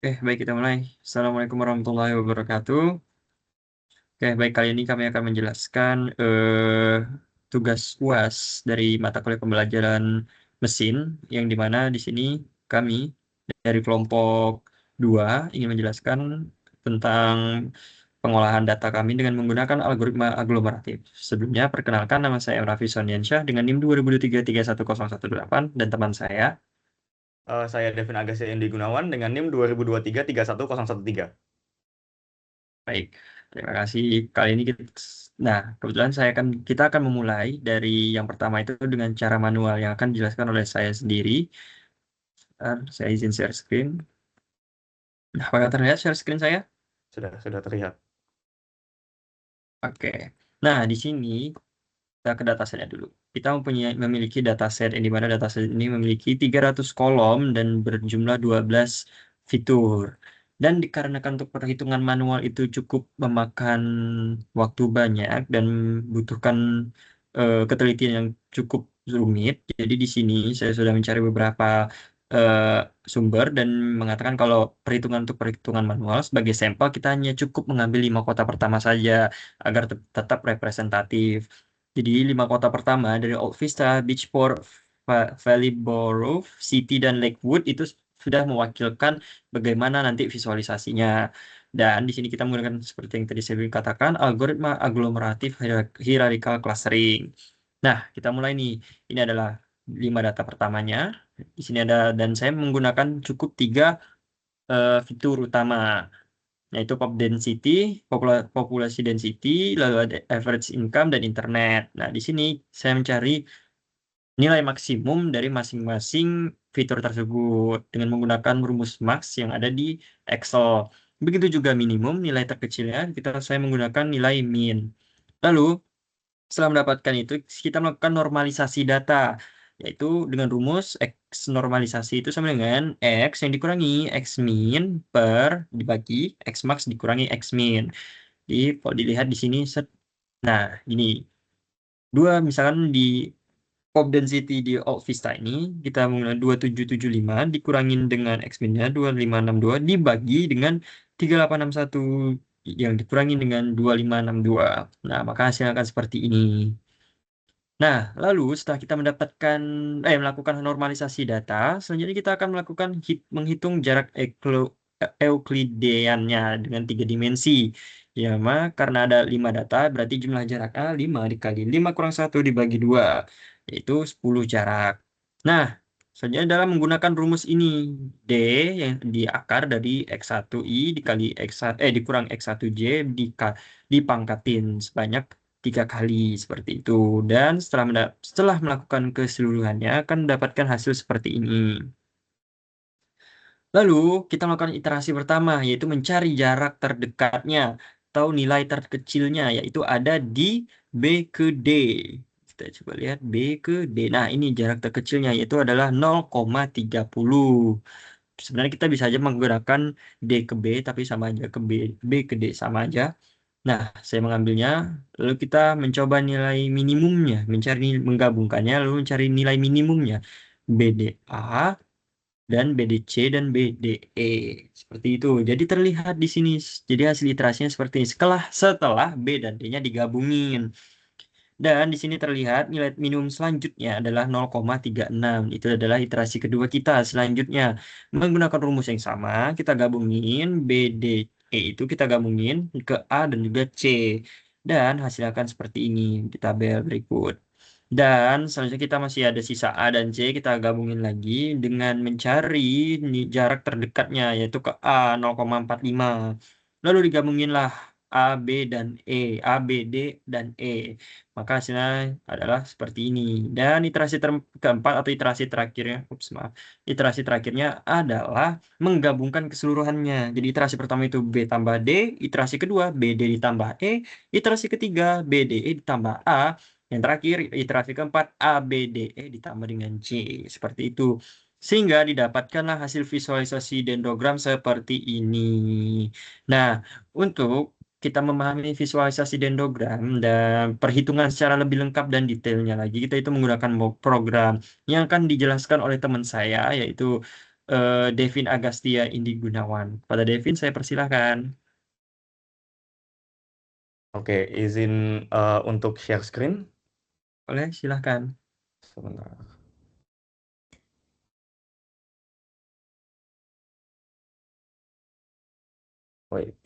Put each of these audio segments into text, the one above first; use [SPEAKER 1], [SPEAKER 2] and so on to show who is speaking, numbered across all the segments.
[SPEAKER 1] Baik kita mulai. Assalamualaikum warahmatullahi wabarakatuh. Baik kali ini kami akan menjelaskan tugas UAS dari mata kuliah pembelajaran mesin, yang dimana di sini kami dari kelompok 2 ingin menjelaskan tentang pengolahan data kami dengan menggunakan algoritma aglomeratif. Sebelumnya, perkenalkan nama saya Raffi Soniansyah dengan NIM 2023-31018 dan teman saya.
[SPEAKER 2] Saya Devin Agassi Endi Gunawan dengan NIM 2023-31013.
[SPEAKER 1] Baik, terima kasih. Kali ini nah, kebetulan kita akan memulai dari yang pertama itu dengan cara manual yang akan dijelaskan oleh saya sendiri. Saya izin share screen. Nah, apakah terlihat share screen saya?
[SPEAKER 2] Sudah terlihat.
[SPEAKER 1] Oke. Nah, di sini kita ke datasetnya dulu. Kita memiliki dataset yang dimana dataset ini memiliki 300 kolom dan berjumlah 12 fitur. Dan dikarenakan untuk perhitungan manual itu cukup memakan waktu banyak dan membutuhkan ketelitian yang cukup rumit. Jadi di sini saya sudah mencari beberapa eh, sumber dan mengatakan kalau untuk perhitungan manual sebagai sampel kita hanya cukup mengambil 5 kota pertama saja agar tetap representatif. Jadi 5 kota pertama dari Old Vista, Beachport, Valley Borough, City, dan Lakewood itu sudah mewakilkan bagaimana nanti visualisasinya. Dan di sini kita menggunakan seperti yang tadi saya katakan, algoritma aglomeratif hierarchical clustering. Nah, kita mulai nih. Ini adalah 5 data pertamanya. Di sini ada, dan saya menggunakan cukup 3 fitur utama, yaitu pop density, populasi density, lalu ada average income dan internet. Nah, di sini saya mencari nilai maksimum dari masing-masing fitur tersebut dengan menggunakan rumus max yang ada di Excel. Begitu juga minimum, nilai terkecilnya saya menggunakan nilai min. Lalu, setelah mendapatkan itu, kita melakukan normalisasi data, yaitu dengan rumus X normalisasi itu sama dengan X yang dikurangi X min per dibagi X max dikurangi X min. Jadi kalau dilihat di sini, nah ini misalkan di pop density di Alt Vista ini kita menggunakan 2775 dikurangin dengan X minnya 2562 dibagi dengan 3861 yang dikurangi dengan 2562. Nah, maka hasilnya akan seperti ini. Nah, lalu setelah kita melakukan normalisasi data, selanjutnya kita akan menghitung jarak Euklideannya dengan 3 dimensi. Ya, karena ada 5 data, berarti jumlah jaraknya 5 dikali 5 kurang 1 dibagi 2, yaitu 10 jarak. Nah, selanjutnya adalah menggunakan rumus ini. D yang di akar dari X1I dikali dikurang X1J dipangkatin sebanyak 3 kali seperti itu, dan setelah melakukan keseluruhannya akan mendapatkan hasil seperti ini. Lalu kita melakukan iterasi pertama, yaitu mencari jarak terdekatnya atau nilai terkecilnya, yaitu ada di B ke D. Kita coba lihat B ke D. Nah, ini jarak terkecilnya yaitu adalah 0,30. Sebenarnya kita bisa aja menggunakan D ke B, tapi sama aja B ke D sama aja. Nah, saya mengambilnya, lalu kita mencoba nilai minimumnya, menggabungkannya, lalu mencari nilai minimumnya. BDA dan BDC dan BDE. Seperti itu. Jadi terlihat di sini. Jadi hasil iterasinya seperti ini. Setelah B dan D-nya digabungin. Dan di sini terlihat nilai minimum selanjutnya adalah 0,36. Itu adalah iterasi kedua kita. Selanjutnya, menggunakan rumus yang sama, kita gabungin BDE itu kita gabungin ke A dan juga C. Dan hasilnya akan seperti ini di tabel berikut. Dan selanjutnya kita masih ada sisa A dan C, kita gabungin lagi dengan mencari jarak terdekatnya, yaitu ke A 0,45. Lalu digabunginlah A, B, dan E, A, B, D, dan E. Maka hasilnya adalah seperti ini. Dan iterasi keempat atau iterasi terakhirnya, maaf, iterasi terakhirnya adalah menggabungkan keseluruhannya. Jadi iterasi pertama itu B tambah D, iterasi kedua BD ditambah E, iterasi ketiga BDE ditambah A, yang terakhir iterasi keempat A, B, D, E ditambah dengan C. Seperti itu. Sehingga didapatkanlah hasil visualisasi dendrogram seperti ini. Nah, untuk kita memahami visualisasi dendrogram dan perhitungan secara lebih lengkap dan detailnya lagi, kita itu menggunakan program yang akan dijelaskan oleh teman saya, yaitu Devin Agastya Indi Gunawan. Pada Devin saya persilahkan.
[SPEAKER 2] Oke, izin untuk share screen.
[SPEAKER 1] Boleh, silahkan.
[SPEAKER 2] Sebentar. Wait.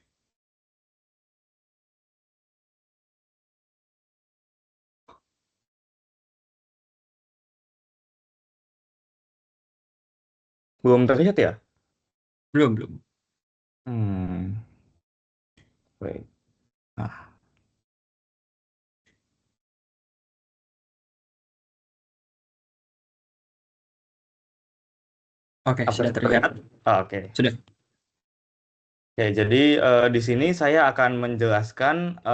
[SPEAKER 2] Belum terlihat ya?
[SPEAKER 1] Belum, belum.
[SPEAKER 2] Hmm. Wait. Nah,
[SPEAKER 1] Oke,
[SPEAKER 2] apa
[SPEAKER 1] sudah terlihat.
[SPEAKER 2] terlihat? Ah, oke.
[SPEAKER 1] Sudah.
[SPEAKER 2] Oke, jadi di sini saya akan menjelaskan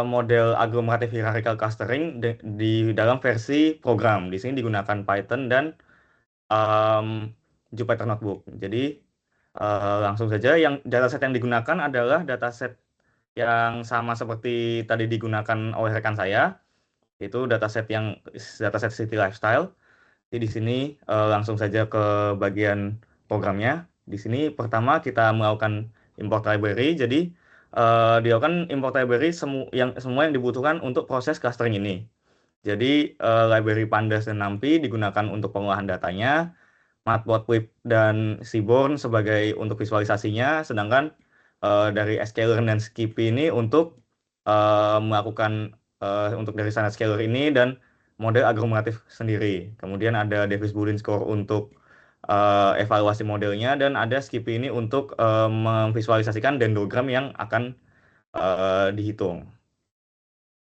[SPEAKER 2] model aglomeratif hierarchical clustering di dalam versi program. Di sini digunakan Python dan em, Jupyter Notebook. Jadi langsung saja, yang dataset yang digunakan adalah dataset yang sama seperti tadi digunakan oleh rekan saya, yaitu dataset City Lifestyle. Jadi di sini langsung saja ke bagian programnya. Di sini pertama kita melakukan import library. Jadi dilakukan import library semua yang dibutuhkan untuk proses clustering ini. Jadi library Pandas dan NumPy digunakan untuk pengolahan datanya, Matplotlib dan Seaborn sebagai untuk visualisasinya, sedangkan dari sklearn dan Skippy ini untuk melakukan untuk dari standar scalar ini dan model aglomeratif sendiri. Kemudian ada Davis Boolean Score untuk evaluasi modelnya, dan ada Skippy ini untuk memvisualisasikan dendrogram yang akan dihitung.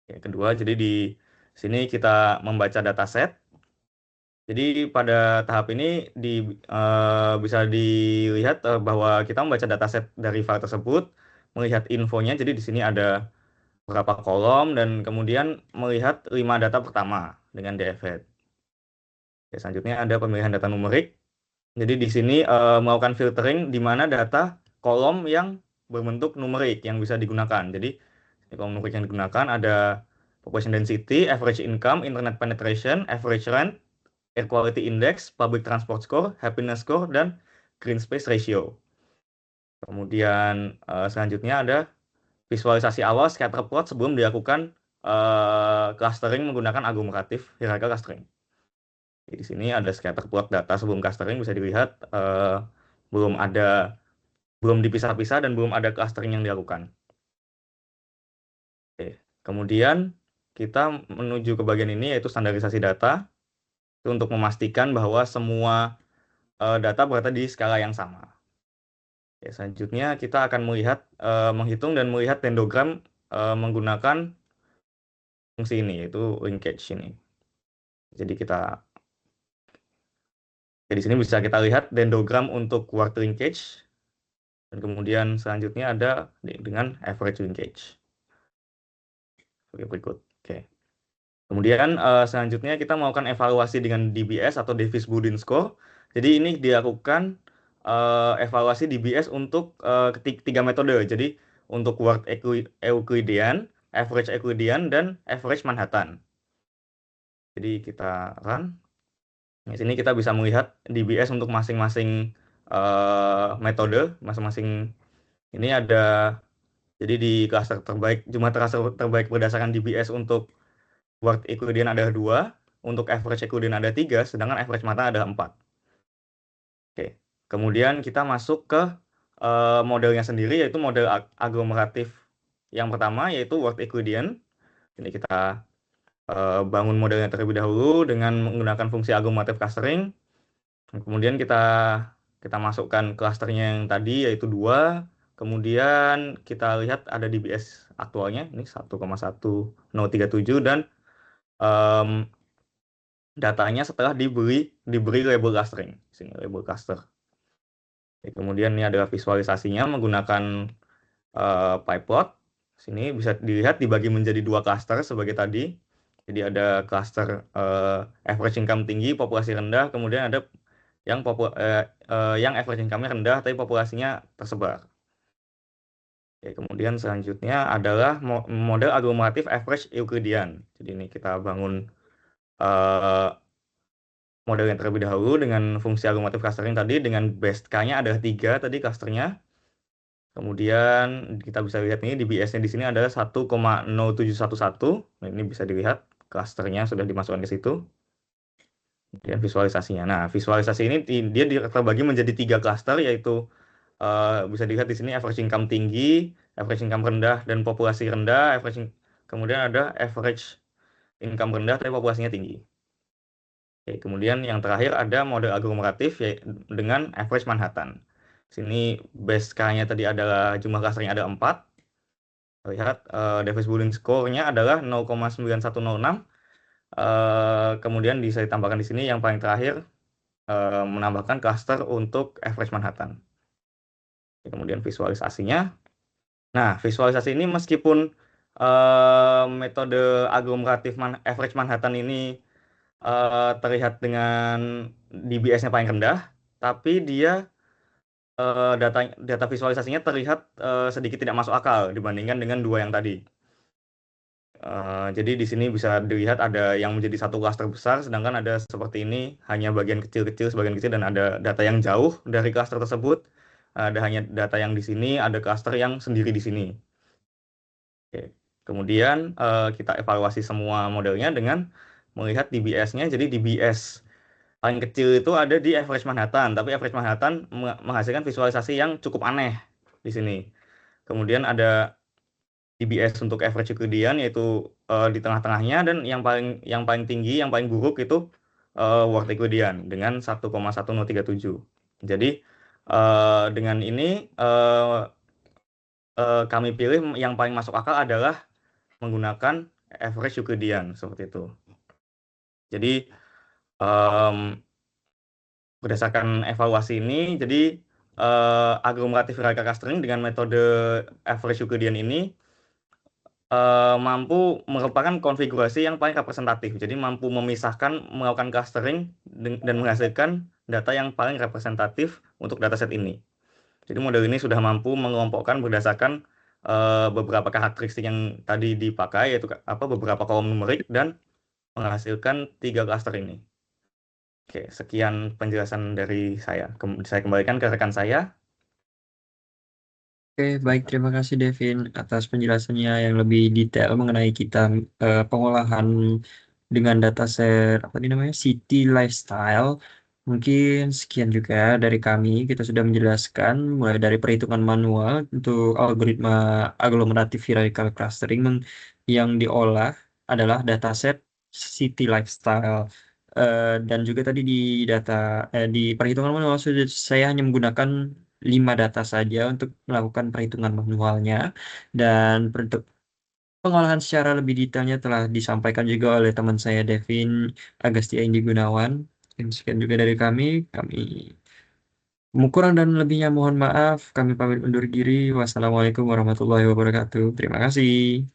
[SPEAKER 2] Yang kedua, jadi di sini kita membaca dataset. Jadi pada tahap ini bisa dilihat bahwa kita membaca dataset dari file tersebut, melihat infonya. Jadi di sini ada beberapa kolom dan kemudian melihat 5 data pertama dengan dfhead. Oke, selanjutnya ada pemilihan data numerik. Jadi di sini melakukan filtering di mana data kolom yang berbentuk numerik yang bisa digunakan. Jadi di kolom numerik yang digunakan ada population density, average income, internet penetration, average rent, air quality index, public transport score, happiness score, dan green space ratio. Kemudian selanjutnya ada visualisasi awal scatter plot sebelum dilakukan clustering menggunakan aglomeratif hierarchical clustering. Di sini ada scatter plot data sebelum clustering, bisa dilihat belum belum dipisah-pisah dan belum ada clustering yang dilakukan. Oke. Kemudian kita menuju ke bagian ini, yaitu standarisasi data, itu untuk memastikan bahwa semua data berada di skala yang sama. Oke, selanjutnya kita akan menghitung dan melihat dendrogram menggunakan fungsi ini, yaitu linkage ini. Jadi di sini bisa kita lihat dendrogram untuk word linkage, dan kemudian selanjutnya ada dengan average linkage. Oke, berikut. Oke. Kemudian selanjutnya kita melakukan evaluasi dengan DBS atau Davis Boolean Score. Jadi ini dilakukan evaluasi DBS untuk tiga metode. Jadi untuk word Euclidean, average Euclidean, dan average Manhattan. Jadi kita run. Di sini kita bisa melihat DBS untuk masing-masing metode, masing-masing ini ada. Jadi di cluster terbaik, jumlah cluster terbaik berdasarkan DBS untuk word Euclidean ada 2, untuk average Euclidean ada 3, sedangkan average Manhattan ada 4. Oke. Kemudian kita masuk ke modelnya sendiri, yaitu model aglomeratif yang pertama, yaitu word Euclidean. Ini kita bangun modelnya terlebih dahulu dengan menggunakan fungsi aglomeratif clustering. Kemudian kita masukkan klasternya yang tadi, yaitu 2. Kemudian kita lihat ada DBS aktualnya, ini 1,1037, dan datanya setelah diberi label clustering. Sini label cluster. Oke, kemudian ini adalah visualisasinya menggunakan pyplot. Sini bisa dilihat dibagi menjadi 2 cluster sebagai tadi. Jadi ada cluster average income tinggi, populasi rendah, kemudian ada yang average income-nya rendah tapi populasinya tersebar. Oke, kemudian selanjutnya adalah model aglomeratif average Euclidean. Jadi ini kita bangun modelnya terlebih dahulu dengan fungsi aggregative clustering tadi dengan base K-nya ada 3 tadi clusternya. Kemudian kita bisa lihat nih DBS-nya di sini adalah 1,0711. Nah, ini bisa dilihat clusternya sudah dimasukkan ke situ. Kemudian visualisasinya. Nah, visualisasi ini dia terbagi menjadi 3 cluster yaitu bisa dilihat di sini average income tinggi, average income rendah dan populasi rendah, kemudian ada average income rendah tapi populasinya tinggi. Oke, kemudian yang terakhir ada model aglomeratif dengan average Manhattan. Sini base K-nya tadi adalah jumlah clusternya ada 4. Lihat Davis Boolean score-nya adalah 0,9106. Kemudian bisa ditambahkan di sini yang paling terakhir menambahkan cluster untuk average Manhattan. Kemudian visualisasinya. Nah, visualisasi ini meskipun metode aglomeratif average Manhattan ini terlihat dengan DBS-nya paling rendah, tapi dia data visualisasinya terlihat sedikit tidak masuk akal dibandingkan dengan dua yang tadi. Jadi di sini bisa dilihat ada yang menjadi satu klaster besar, sedangkan ada seperti ini hanya bagian kecil-kecil, sebagian kecil dan ada data yang jauh dari klaster tersebut. Ada hanya data yang di sini, ada klaster yang sendiri di sini. Oke. Kemudian kita evaluasi semua modelnya dengan melihat DBS-nya. Jadi DBS paling kecil itu ada di average Manhattan, tapi average Manhattan menghasilkan visualisasi yang cukup aneh di sini. Kemudian ada DBS untuk average Euclidean yaitu di tengah-tengahnya dan yang paling tinggi, yang paling buruk itu worst Euclidean dengan 1,1037. Jadi dengan ini kami pilih yang paling masuk akal adalah menggunakan average Euclidean seperti itu. Jadi berdasarkan evaluasi ini, jadi aglomerative hierarchical clustering dengan metode average Euclidean ini mampu merupakan konfigurasi yang paling representatif. Jadi mampu memisahkan, melakukan clustering dan menghasilkan data yang paling representatif untuk dataset ini. Jadi model ini sudah mampu mengelompokkan berdasarkan beberapa karakteristik yang tadi dipakai, yaitu beberapa kolom numerik dan menghasilkan 3 cluster ini. Oke, sekian penjelasan dari saya. Saya kembalikan ke rekan saya.
[SPEAKER 1] Oke, baik. Terima kasih Devin atas penjelasannya yang lebih detail mengenai kita pengolahan dengan dataset apa ini namanya City Lifestyle. Mungkin sekian juga dari kami. Kita sudah menjelaskan mulai dari perhitungan manual untuk algoritma aglomeratif hierarchical clustering yang diolah adalah dataset City Lifestyle. Dan juga tadi di perhitungan manual saya hanya menggunakan 5 data saja untuk melakukan perhitungan manualnya dan untuk pengolahan secara lebih detailnya telah disampaikan juga oleh teman saya Devin Agustia Indi Gunawan. Dan sekian juga dari kami kurang dan lebihnya mohon maaf. Kami pamit undur diri. Wassalamualaikum warahmatullahi wabarakatuh. Terima kasih.